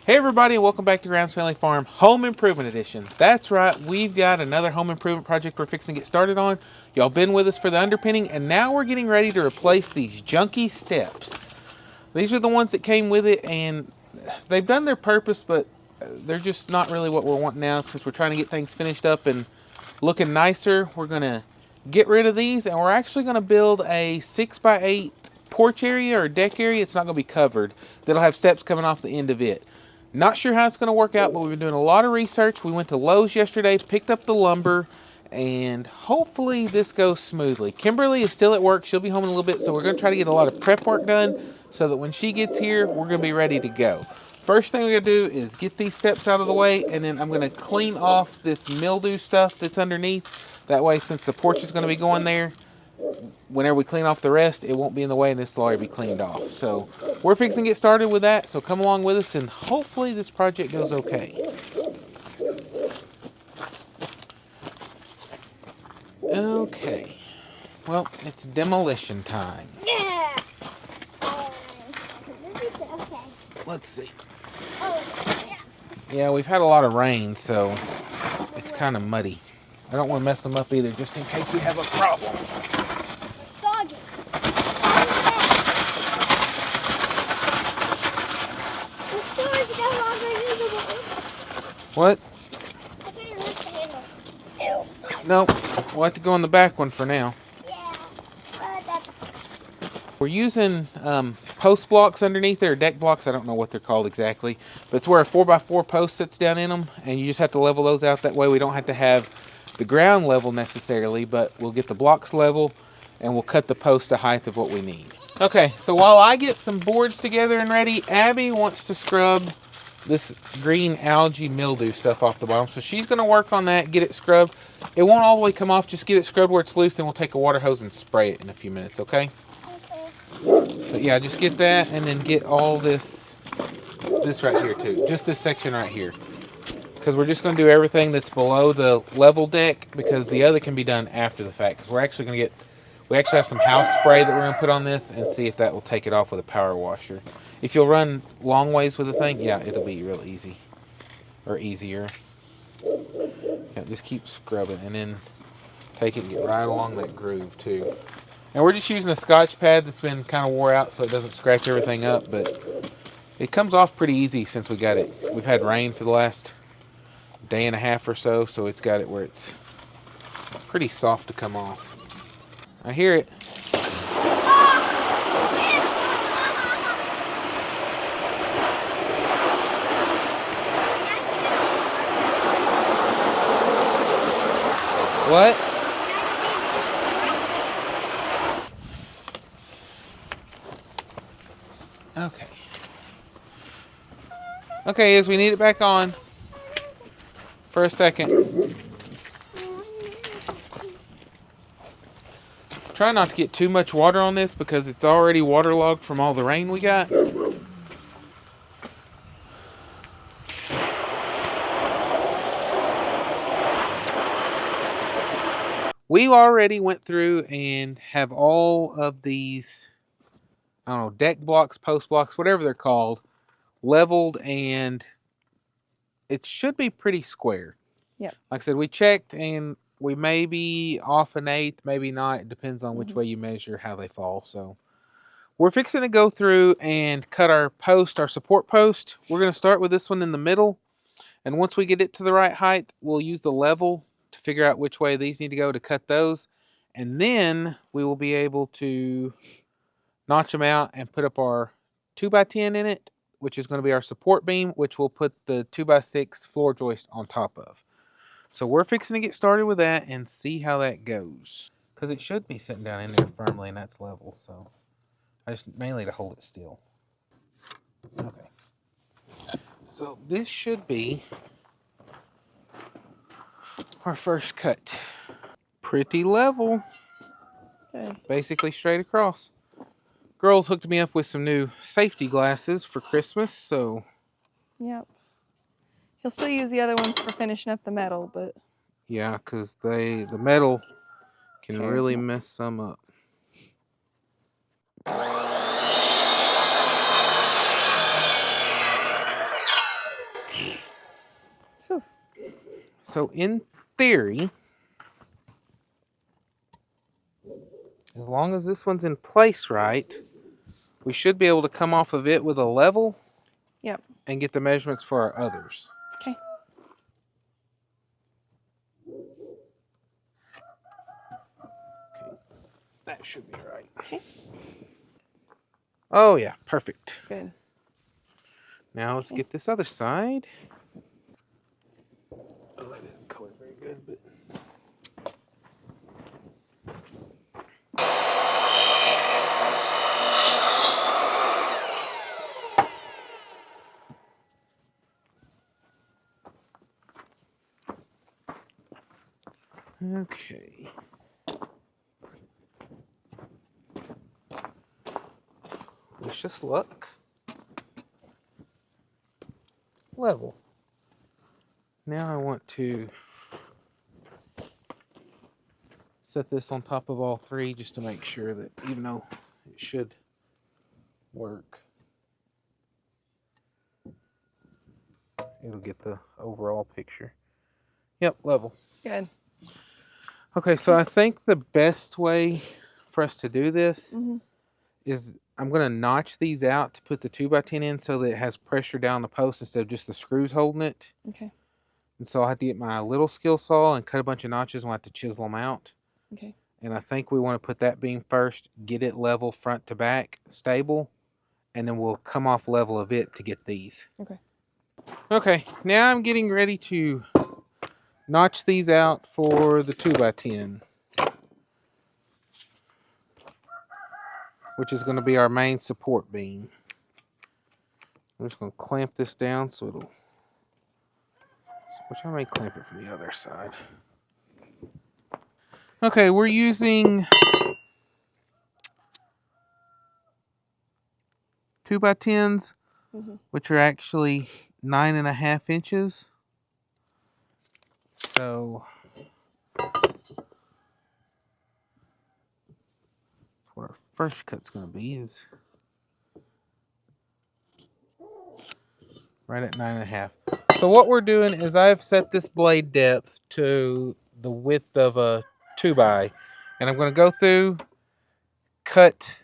Hey everybody, welcome back to Grounds Family Farm Home Improvement Edition. That's right, we've got another home improvement project we're fixing to get started on. Y'all been with us for the underpinning, and now we're getting ready to replace these junky steps. These are the ones that came with it, and they've done their purpose, but they're just not really what we're wanting now. Since we're trying to get things finished up and looking nicer, we're going to get rid of these, and we're actually going to build a 6x8 porch area or deck area. It's not going to be covered. That'll have steps coming off the end of it. Not sure how it's going to work out, but we've been doing a lot of research. We went to Lowe's yesterday, picked up the lumber, and hopefully this goes smoothly. Kimberly is still at work. She'll be home in a little bit, so we're going to try to get a lot of prep work done so that when she gets here, we're going to be ready to go. First thing we're going to do is get these steps out of the way, and then I'm going to clean off this mildew stuff that's underneath. That way, since the porch is going to be going there, whenever we clean off the rest, it won't be in the way and this will already be cleaned off. So we're fixing to get started with that. So come along with us and hopefully this project goes okay. Okay. Well, it's demolition time. Yeah. Okay. Let's see. Oh, yeah. Yeah, we've had a lot of rain, so it's kind of muddy. I don't want to mess them up either, just in case we have a problem. Soggy. The store is no longer usable. What? I can't lift the handle. Ew. Nope. We'll have to go on the back one for now. Yeah. We're using post blocks underneath there, or deck blocks. I don't know what they're called exactly. But it's where a 4x4 post sits down in them, and you just have to level those out. That way we don't have to have the ground level necessarily, but we'll get the blocks level, and we'll cut the post to height of what we need. Okay, so while I get some boards together and ready, Abby wants to scrub this green algae mildew stuff off the bottom. So she's going to work on that, get it scrubbed. It won't all the way come off, just get it scrubbed where it's loose, then we'll take a water hose and spray it in a few minutes, okay? But yeah, just get that, and then get all this right here too. Just this section right here. Because we're just going to do everything that's below the level deck, because the other can be done after the fact. Because we actually have some house spray that we're going to put on this and see if that will take it off with a power washer. If you'll run long ways with the thing, yeah, it'll be real easy. Or easier. Yeah, just keep scrubbing and then take it and get right along that groove too. And we're just using a Scotch pad that's been kind of wore out so it doesn't scratch everything up, but it comes off pretty easy since we got it. We've had rain for the last day and a half or so, so it's got it where it's pretty soft to come off. I hear it. What? Okay. Okay, as we need it back on for a second. Try not to get too much water on this because it's already waterlogged from all the rain we got. We already went through and have all of these, I don't know, deck blocks, post blocks, whatever they're called, leveled, and it should be pretty square. Yep. Like I said, we checked, and we may be off an eighth, maybe not. It depends on which way you measure how they fall. So we're fixing to go through and cut our post, our support post. We're going to start with this one in the middle, and once we get it to the right height, we'll use the level to figure out which way these need to go to cut those, and then we will be able to notch them out and put up our 2x10 in it, which is going to be our support beam, which we'll put the 2x6 floor joist on top of. So we're fixing to get started with that and see how that goes, because it should be sitting down in there firmly and that's level. So I just mainly to hold it still. Okay, so this should be our first cut. Pretty level. Okay. Basically straight across. Girls hooked me up with some new safety glasses for Christmas, so Yep. He'll still use the other ones for finishing up the metal, but yeah, because the metal can Cares really not. mess some up. So in theory, as long as this one's in place right, we should be able to come off of it with a level. Yep. And get the measurements for our others. Okay. Okay. That should be right. Okay. Oh yeah, perfect. Good. Now let's get this other side. Oh, that didn't color very good, but. Okay. Wish us luck. Level. Now I want to set this on top of all three just to make sure that even though it should work, it'll get the overall picture. Yep, level. Good. Okay, so I think the best way for us to do this Mm-hmm. is I'm going to notch these out to put the 2x10 in so that it has pressure down the post instead of just the screws holding it. Okay. And so I have to get my little skill saw and cut a bunch of notches and I have to chisel them out. Okay. And I think we want to put that beam first, get it level front to back, stable, and then we'll come off level of it to get these. Okay. Okay, now I'm getting ready to notch these out for the 2x10. Which is going to be our main support beam. I'm just going to clamp this down so it'll... Which I may clamp it from the other side. Okay, we're using 2x10s, which are actually 9.5 inches. So what our first cut's going to be is right at 9.5. So what we're doing is I've set this blade depth to the width of a 2x, and I'm going to go through, cut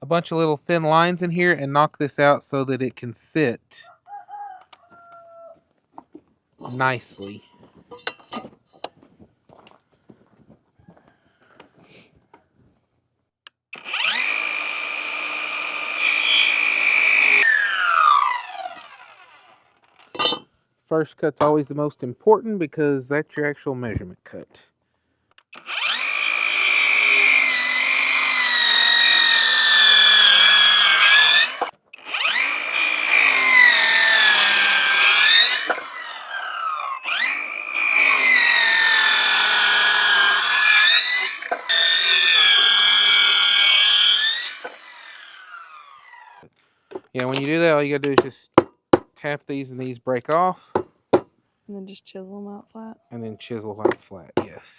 a bunch of little thin lines in here and knock this out so that it can sit nicely. First cut's always the most important because that's your actual measurement cut. Yeah, when you do that, all you gotta do is just tap these and these break off. And then just chisel them out flat. And then chisel out flat, yes.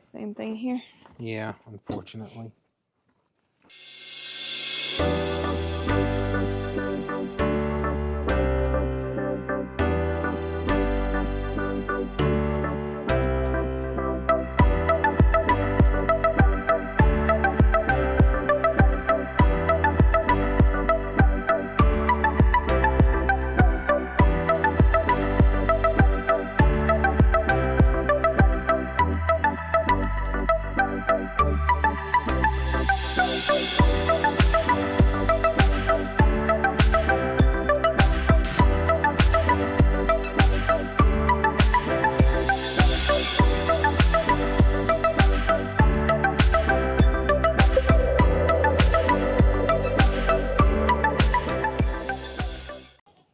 Same thing here. Yeah, unfortunately.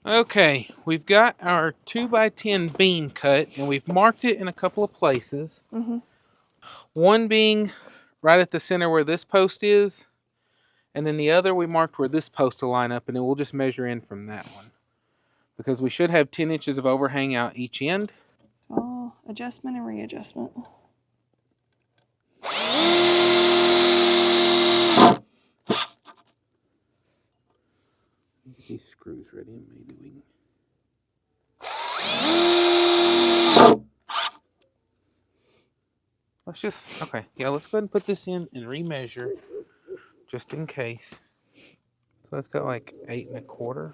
Okay, we've got our 2x10 beam cut, and we've marked it in a couple of places. One being right at the center where this post is, And then the other we marked where this post will line up, and then we'll just measure in from that one. Because we should have 10 inches of overhang out each end. Oh, adjustment and readjustment. Get these screws ready and maybe we can. Let's just, okay, yeah, let's go ahead and put this in and remeasure just in case. So it's got like 8 1/4.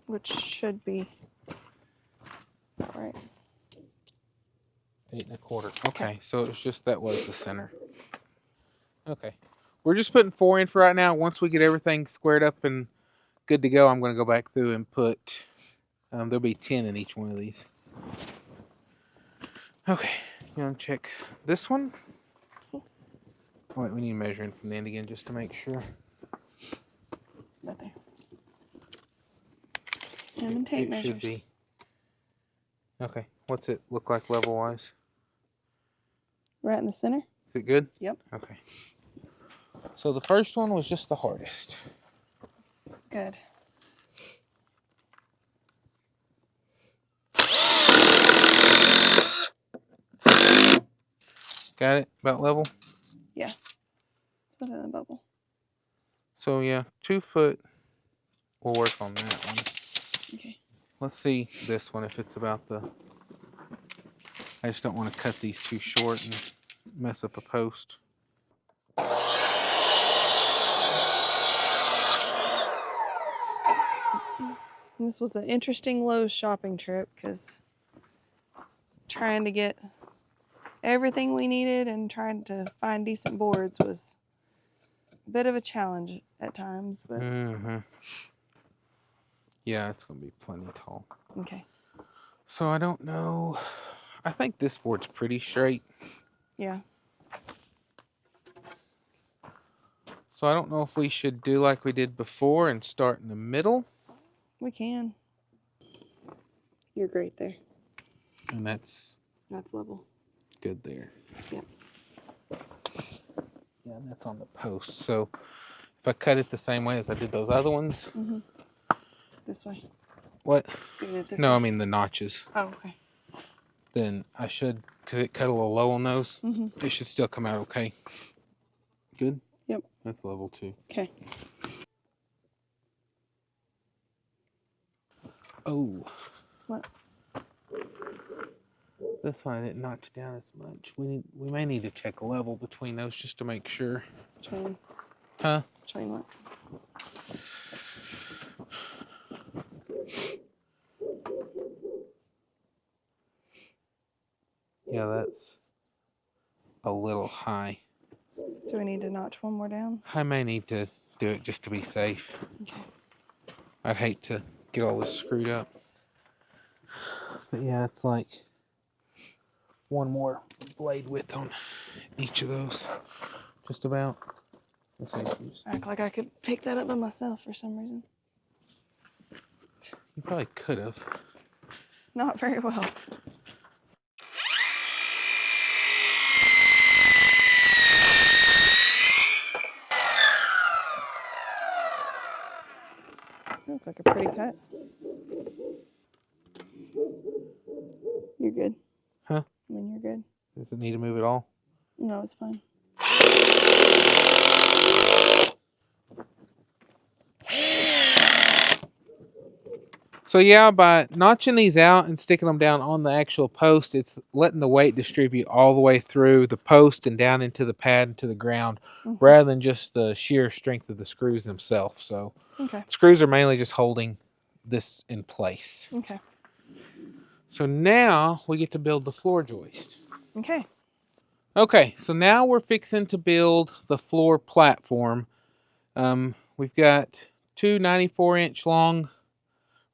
Which should be about right. 8 1/4. Okay, so it's just that was the center. Okay, we're just putting 4 in for right now. Once we get everything squared up and good to go, I'm going to go back through and put, there'll be 10 in each one of these. Okay, you want to check this one? Oh, wait, we need to measure in from the end again just to make sure. Right there. And tape It measures. should be. Okay, what's it look like level-wise? Right in the center? Is it good? Yep. Okay. So the first one was just the hardest. Good. Got it? About level? Yeah. It's within the bubble. So yeah, 2 foot. We'll work on that one. Okay. Let's see this one if it's about the. I just don't want to cut these too short and mess up a post. This was an interesting Lowe's shopping trip because trying to get everything we needed and trying to find decent boards was a bit of a challenge at times, but Mm-hmm. Yeah, it's going to be plenty tall. okay. So I don't know. I think this board's pretty straight. Yeah. So I don't know if we should do like we did before and start in the middle. We can. You're great there. And that's level. good there. Yep. Yeah, and that's on the post. So if I cut it the same way as I did those other ones. Mm-hmm. This way. What? Doing it this No, way. I mean the notches. Oh, okay. Then I should, because it cut a little low on those, Mm-hmm. it should still come out okay. Good? Yep. That's level 2. Okay. Oh. What? This one I didn't notch down as much. We may need to check a level between those just to make sure. Between. Huh? Between what? Yeah, that's a little high. Do we need to notch one more down? I may need to do it just to be safe. Okay. I'd hate to get all this screwed up. But yeah, it's like one more blade width on each of those. Just about. Let's see. Act like I could pick that up by myself for some reason. You probably could have. Not very well. Looks like a pretty cut. You're good. Huh? I mean, you're good. Does it need to move at all? No, it's fine. So yeah, by notching these out and sticking them down on the actual post, it's letting the weight distribute all the way through the post and down into the pad and to the ground, rather than just the sheer strength of the screws themselves. So Okay. screws are mainly just holding this in place. Okay. So now we get to build the floor joist. Okay. Okay, so now we're fixing to build the floor platform. We've got two 94-inch long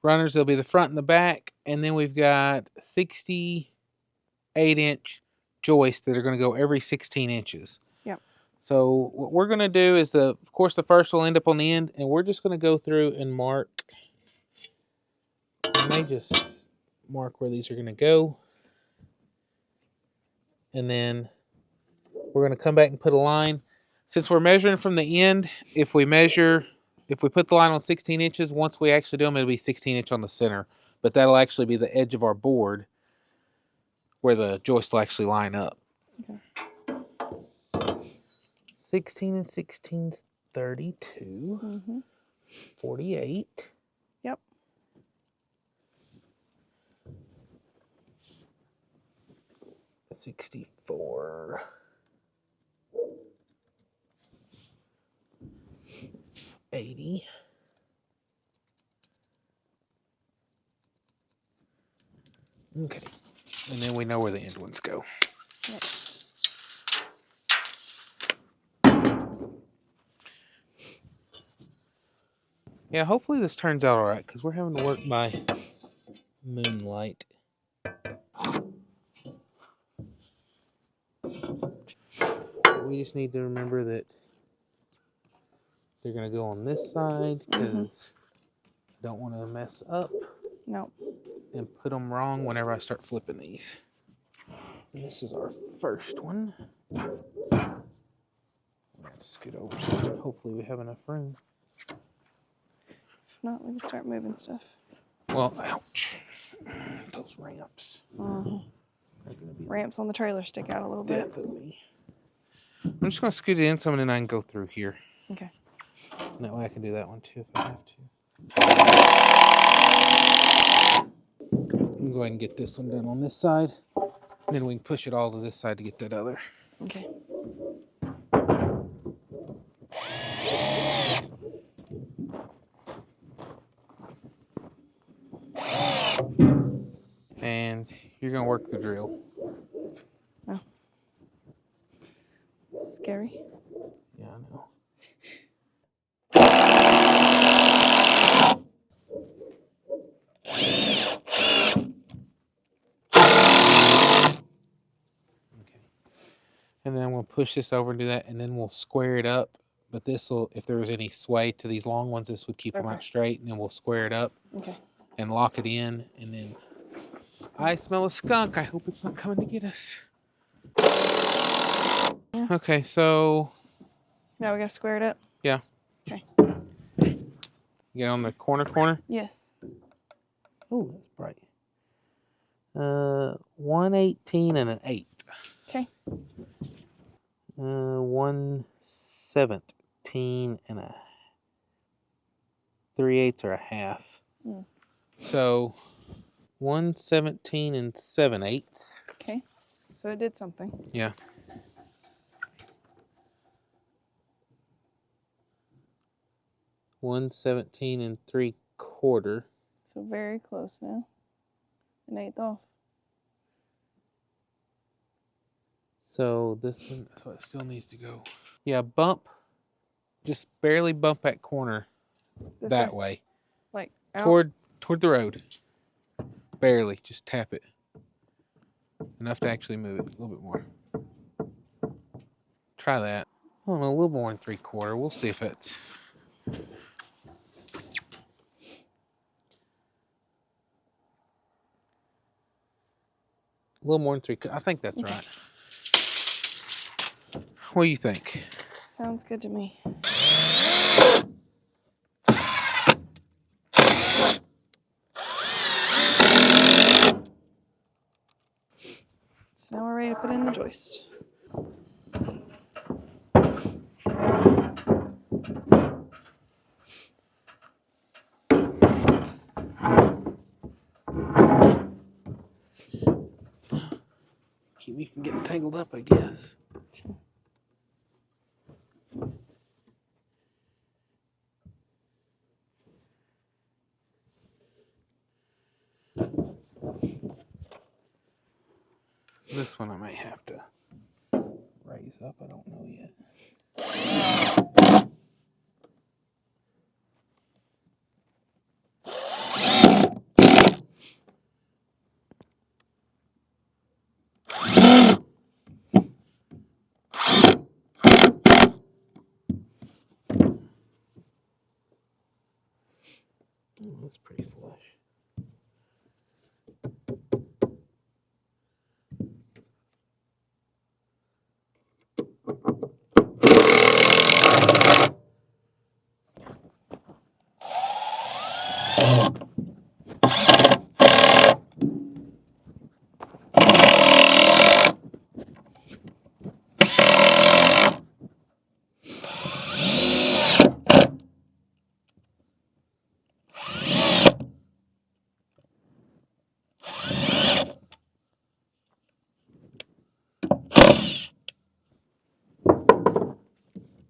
runners. They'll be the front and the back, and then we've got 68-inch joists that are going to go every 16 inches. Yep. So what we're going to do is, of course, the first will end up on the end, and we're just going to go through and mark. I may just mark where these are going to go, and then we're going to come back and put a line. Since we're measuring from the end, if we put the line on 16 inches, once we actually do them, it'll be 16 inch on the center. But that'll actually be the edge of our board where the joist will actually line up. Okay. 16 and 16 is 32. Mm-hmm. 48. Yep. 64. 80. Okay. And then we know where the end ones go. Yep. Yeah, hopefully this turns out all right because we're having to work by moonlight. We just need to remember that they're going to go on this side because I don't want to mess up. No. And put them wrong whenever I start flipping these. And this is our first one. Scoot over. Hopefully we have enough room. If not, we can start moving stuff. Well, ouch. Those ramps. Uh-huh. Are gonna be Ramps on the trailer stick out a little bit. death of me. I'm just going to scoot it in some and then I can go through here. Okay. And that way I can do that one too if I have to. I'm going to get this one done on this side. And then we can push it all to this side to get that other. Okay. And you're going to work the drill. Oh. Scary. Yeah, I know. Okay. And then we'll push this over and do that, and then we'll square it up. But this will, if there was any sway to these long ones, this would keep them out straight, and then we'll square it up. Okay. And lock it in, and then I smell a skunk. I hope it's not coming to get us. Yeah. Okay, so Now we gotta square it up. yeah. Okay. Get on the corner. Yes. Oh, that's bright. 118 and an 8. Okay. 117 and a 3/8 or a half. Mm. So 117 and 7/8. Okay. So it did something. Yeah. One 17 and 3/4. So very close now. An 1/8 off. So this one, so it still needs to go. Yeah, bump. Just barely bump that corner This that way. Like out? Toward the road. Barely. Just tap it. Enough to actually move it a little bit more. Try that. I don't know, a little more than 3/4. We'll see if it's. A little more than 3. I think that's right. What do you think? Sounds good to me. So now we're ready to put in the joist. Keep me from getting tangled up, I guess. This one I may have to raise up. I don't know yet. Oh, that's pretty flush.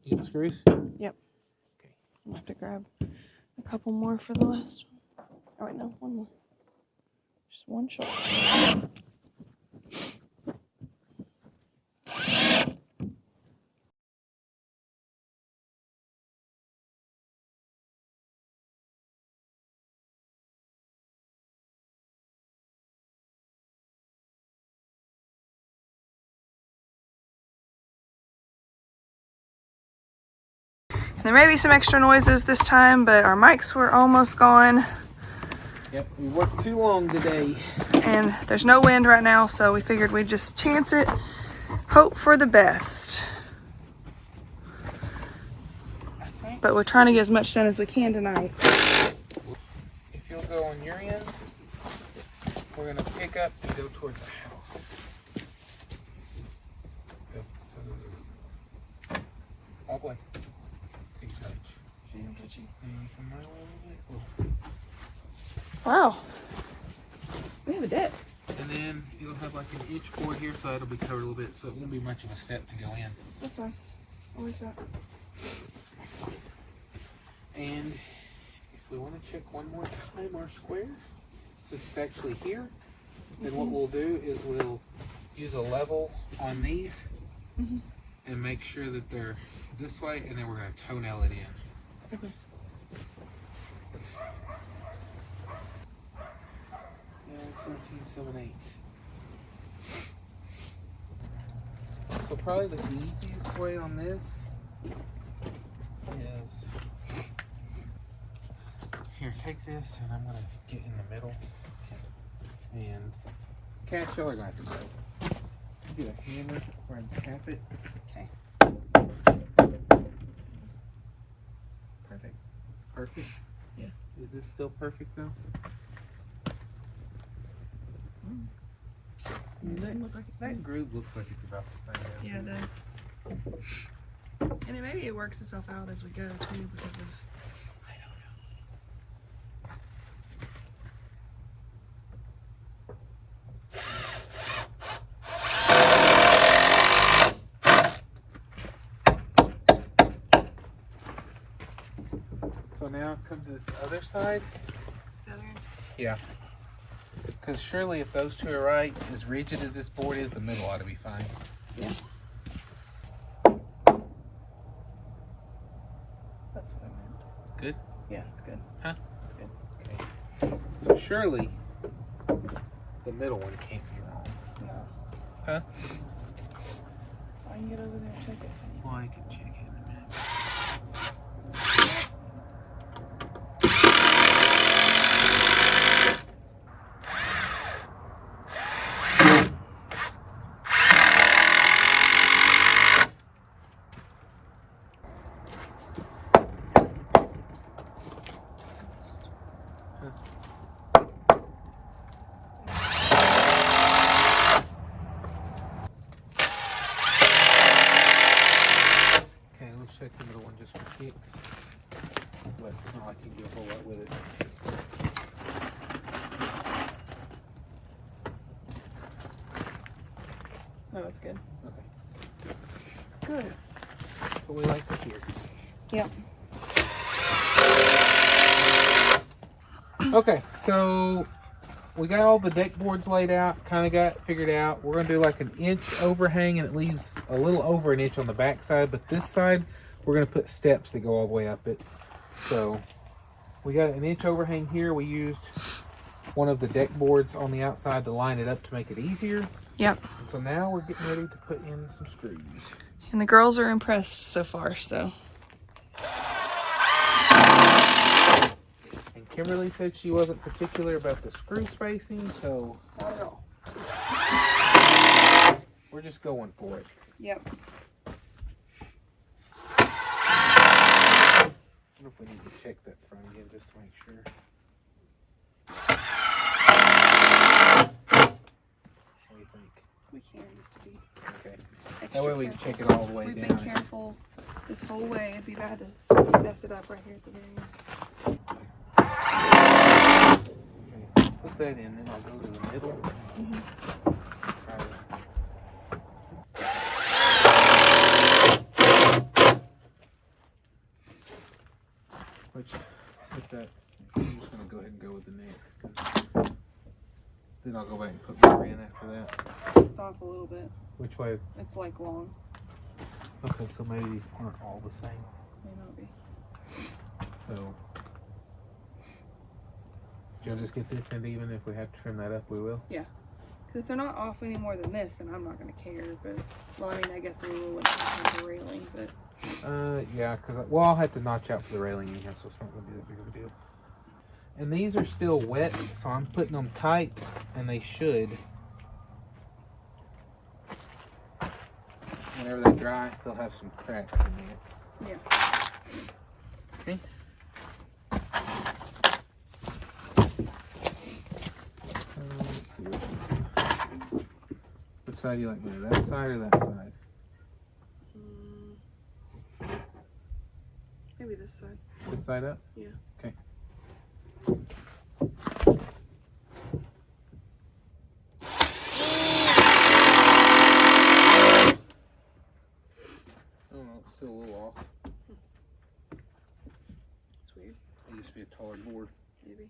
You get the screws? Yep. Okay. I'm gonna have to grab a couple more for the last one. Oh wait, no, one more. Just one shot. There may be some extra noises this time, but our mics were almost gone. Yep, we worked too long today. And there's no wind right now, so we figured we'd just chance it, hope for the best. But we're trying to get as much done as we can tonight. If you'll go on your end, we're going to pick up and go towards the house. Go. All the way. Big touch. And you come right over there. Wow. We have a deck. And then it'll have like an inch board here, so it'll be covered a little bit, so it won't be much of a step to go in. That's nice. I like that. And if we want to check one more time our square, since it's actually here, then what we'll do is we'll use a level on these and make sure that they're this way, and then we're going to toenail it in. Okay. Yeah, 17 7/8. So probably the easiest way on this is, here, take this, and I'm gonna get in the middle, and catch, y'all are gonna have to go. Get a hammer and tap it. Okay. Perfect. Perfect? Yeah. Is this still perfect though? It doesn't look like it's That groove looks like it's about the same. Yeah, it does. And maybe it works itself out as we go too, because of, I don't know. So now come to this other side. the other end. Yeah. Because surely if those two are right, as rigid as this board is, the middle ought to be fine. Yeah. That's what I meant. Good? Yeah, it's good. Huh? It's good. Okay. So surely the middle one can't be wrong. No. Huh? I can get over there and check it. Well, I can check it in a minute. Okay, let's check the middle one just for kicks. But it's not like you can do a whole lot with it. No, it's good. Okay. Good. That's what we like to hear. Yep. Okay, so we got all the deck boards laid out, kind of got figured out. We're going to do like an inch overhang, and it leaves a little over an inch on the back side, but this side we're going to put steps that go all the way up it. So we got an inch overhang here. We used one of the deck boards on the outside to line it up to make it easier. Yep. And so now we're getting ready to put in some screws. And the girls are impressed so far, so. And Kimberly said she wasn't particular about the screw spacing, so Not at all. we're just going for it. Yep. I wonder if we need to check that front again just to make sure. That way extra we can careful. check it all Since the way we've down. been careful this whole way. It'd be bad to mess it up right here at the very end. Okay, so put that in, then I'll go to the middle. Try to- Which, since that's, I'm just gonna go ahead and go with the next. 'Cause then I'll go back and put more in after that. It's off a little bit. Which way? It's like long. Okay, so maybe these aren't all the same. May not be. So, you'll just get this end even. If we have to trim that up, we will. Because if they're not off any more than this, then I'm not going to care. But, well, I mean, I guess we will when it comes to the railing. But Yeah, because, well, I'll have to notch out for the railing anyhow, so it's not going to be that big of a deal. And these are still wet, so I'm putting them tight, and they should. Whenever they dry, they'll have some cracks in there. yeah. Okay. So, let's see which side do you like better, that side or that side? Maybe this side. This side up? Yeah. Okay. Oh no, it's still a little off. It's weird. It used to be a taller board. Maybe.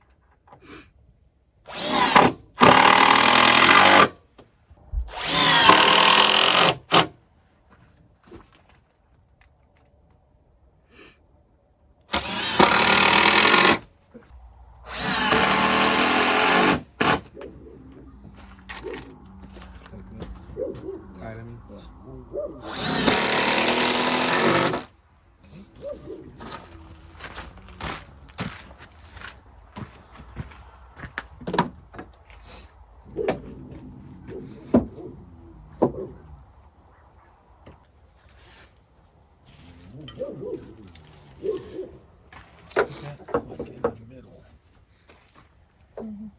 That's like in the middle. And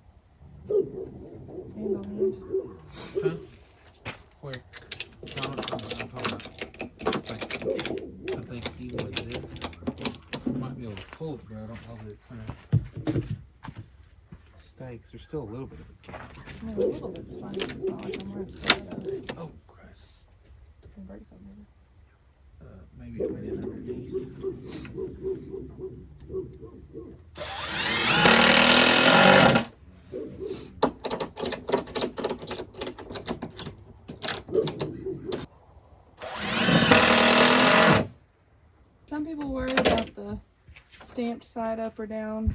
on the end. Huh? Where? No, it's not what I'm talking about. I think even with this, I might be able to pull it, but I don't know that it's gonna stay, 'cause there's still a little bit of a gap. I mean, a little bit's fine. It's not like I'm wearing stilettos. Oh, Christ. Can break something. Maybe it went in underneath. Some people worry about the stamped side up or down.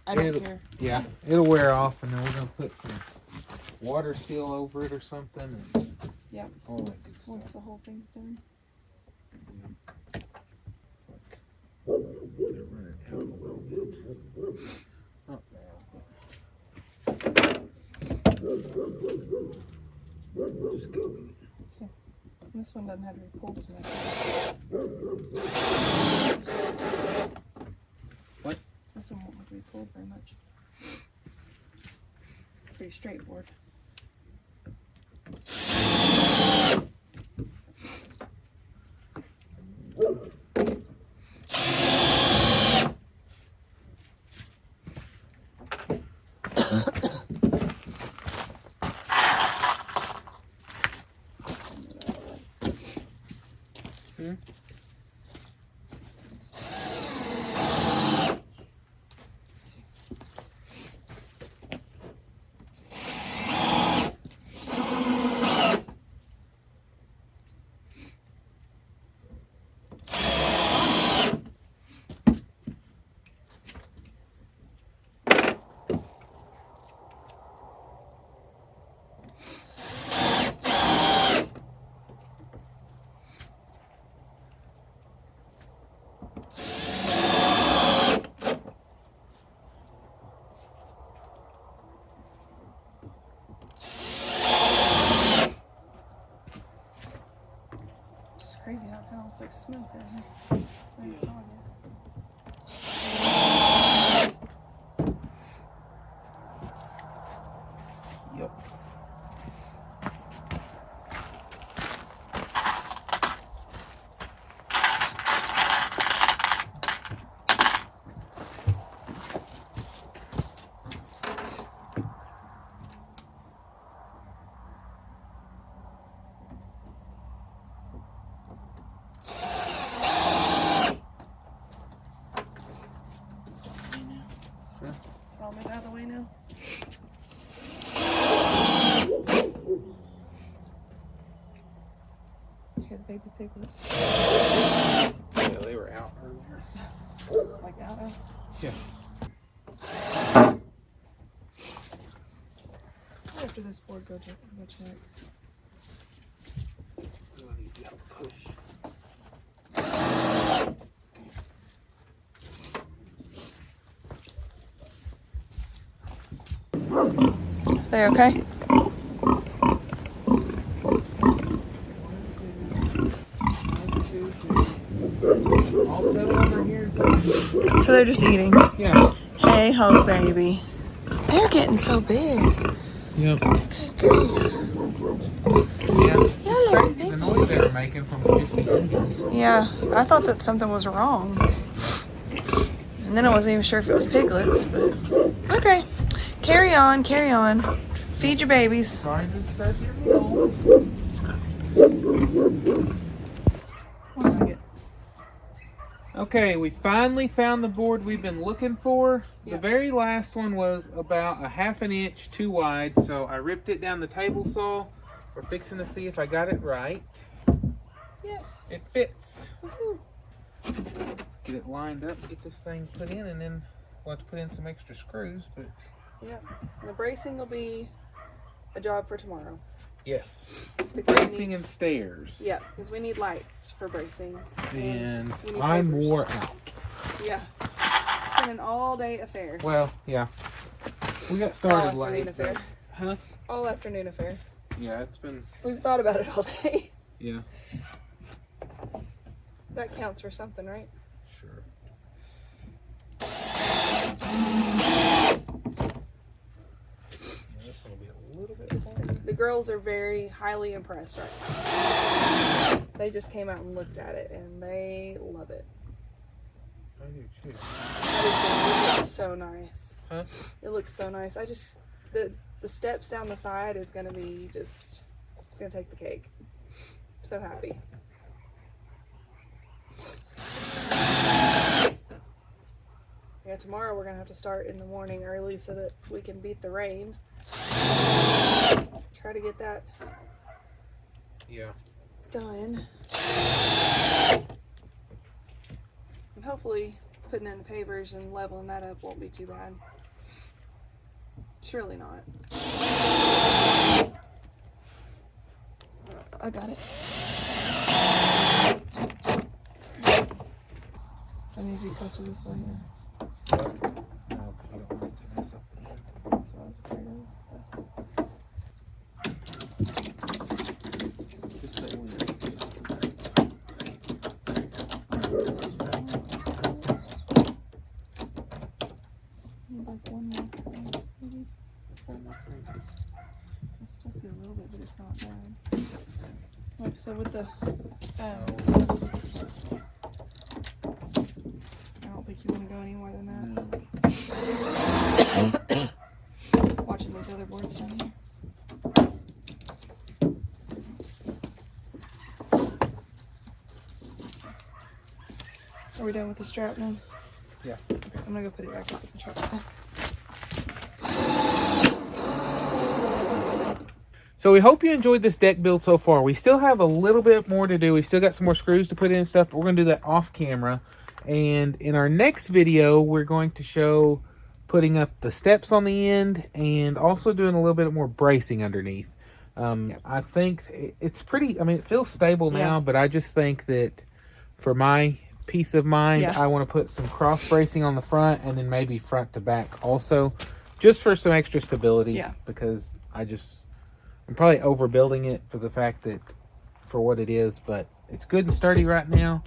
I don't care. Yeah, it'll wear off, and then we're gonna put some water seal over it or something, and Yep. all that good stuff. Once the whole thing's done. They're running out a little bit. Not bad. Just go with it. And this one doesn't have to be pulled as much. What? This one won't have to be pulled very much. Pretty straightforward. Crazy how it kind of looks like smoke right here. Where the dog is. Yep. Yeah. Is it all moved out of the way now? Here, the baby piglets. Yeah, they were out earlier. Like out of? Yeah. After this board, go check. I need to help push. They okay? All settled over here. So they're just eating. Yeah. Hey, ho, baby. They're getting so big. Yep. Good grief. Yeah. It's crazy the noise they were making from just me eating. Yeah, I thought that something was wrong. And then I wasn't even sure if it was piglets, but okay. Carry on, carry on. Feed your babies. Sorry to disturb your meal. What did I get? Okay, we finally found the board we've been looking for. Yeah. The very last one was about a 1/2 inch too wide, so I ripped it down the table saw. We're fixing to see if I got it right. Yes. It fits. Woohoo. Get it lined up, get this thing put in, and then we'll have to put in some extra screws, but Yeah. The bracing will be a job for tomorrow. yes. Because we Bracing need- and stairs. Yeah, because we need lights for bracing. And we need I'm papers. wore out. Yeah. It's been an all-day affair. Well, yeah. We got All started afternoon late. affair. Huh? All afternoon affair. Yeah, it's been, We've thought about it all day. yeah, That counts for something, right? sure. Yeah, this one will be a little bit long. The girls are very highly impressed right now. They just came out and looked at it, and they love it. I do too. It looks so nice. Huh? It looks so nice. The steps down the side is gonna be just, it's gonna take the cake. So happy. Yeah, tomorrow we're gonna have to start in the morning early so that we can beat the rain. Try to get that Yeah. done. And hopefully putting in the pavers and leveling that up won't be too bad. Surely not. I got it. I need to be closer this way here. No, 'cause you don't want it to mess up the end. That's what I was afraid of. Just say when. Need like one more frame, maybe. I still see a little bit, but it's not bad. Like I said, with the I don't think you want to go any more than that. Watching these other boards down here. Are we done with the strap now? Yeah. Okay, I'm gonna go put it back up in the truck. So we hope you enjoyed this deck build so far. We still have a little bit more to do. We still got some more screws to put in and stuff, but we're going to do that off camera. And in our next video, we're going to show putting up the steps on the end and also doing a little bit more bracing underneath. Yep. I think it's pretty, I mean, it feels stable now, Yeah. but I just think that for my peace of mind, Yeah. I want to put some cross bracing on the front and then maybe front to back also, just for some extra stability. Yeah. Because I'm probably overbuilding it for the fact that, for what it is, but it's good and sturdy right now.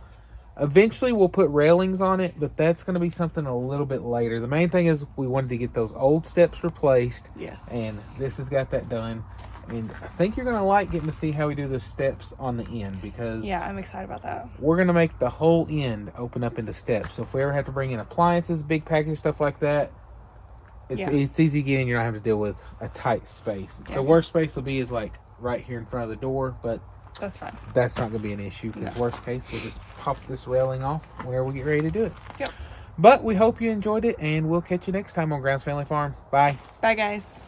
Eventually we'll put railings on it, but that's going to be something a little bit later. The main thing is we wanted to get those old steps replaced. Yes. And this has got that done. And I think you're going to like getting to see how we do the steps on the end, because Yeah, I'm excited about that. we're going to make the whole end open up into steps. So if we ever have to bring in appliances, big package, stuff like that, it's easy getting. You're not having to deal with a tight space. Yeah, The worst space will be is like right here in front of the door, but That's fine. that's not going to be an issue, because No. worst case, we'll just pop this railing off whenever we get ready to do it. Yep. But we hope you enjoyed it, and we'll catch you next time on Grounds Family Farm. Bye. Bye, guys.